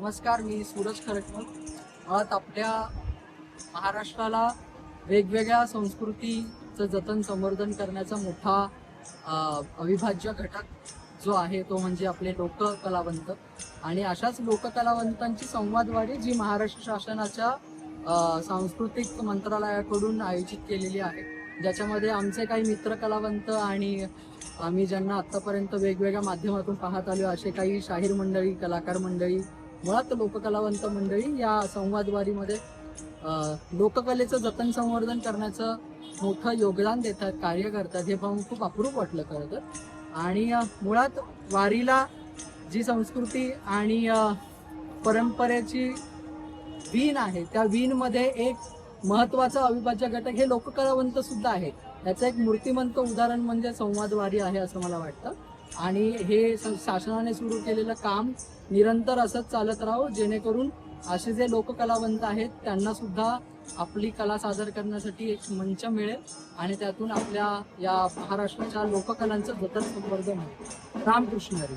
नमस्कार, मी सूरज खरटकर. मुळात आपल्या महाराष्ट्राला वेगवेगळ्या संस्कृतीचं जतन संवर्धन करण्याचा मोठा अविभाज्य घटक जो आहे तो म्हणजे आपले लोककलावंत. आणि अशाच लोककलावंतांची संवादवारी जी महाराष्ट्र शासनाच्या सांस्कृतिक मंत्रालयाकडून आयोजित केलेली आहे, ज्याच्यामध्ये आमचे काही मित्र कलावंत आणि आम्ही ज्यांना आत्तापर्यंत वेगवेगळ्या माध्यमातून पाहत आलो असे काही शाहीर मंडळी, कलाकार मंडळी, मुळात लोककलावंत मंडळी या संवादवारीमध्ये लोककलेचं जतन संवर्धन करण्याचं मोठं योगदान देतात, कार्य करतात. हे पाहून खूप अप्रूप वाटलं खरं तर. आणि मुळात वारीला जी संस्कृती आणि परंपरेची वीण आहे, त्या वीणमध्ये एक महत्वाचा अविभाज्य घटक हे लोककलावंत सुद्धा आहेत. याचं एक मूर्तिमंत उदाहरण म्हणजे संवादवारी आहे असं मला वाटतं. आणि हे शासनाने सुरू केलेलं काम निरंतर असंच चालत राहावं, जेणेकरून असे जे लोककलावंत आहेत त्यांना सुद्धा आपली कला सादर करण्यासाठी एक मंच मिळेल आणि त्यातून आपल्या या महाराष्ट्राच्या लोककलांचं जतन संवर्धन होईल. रामकृष्ण हरी.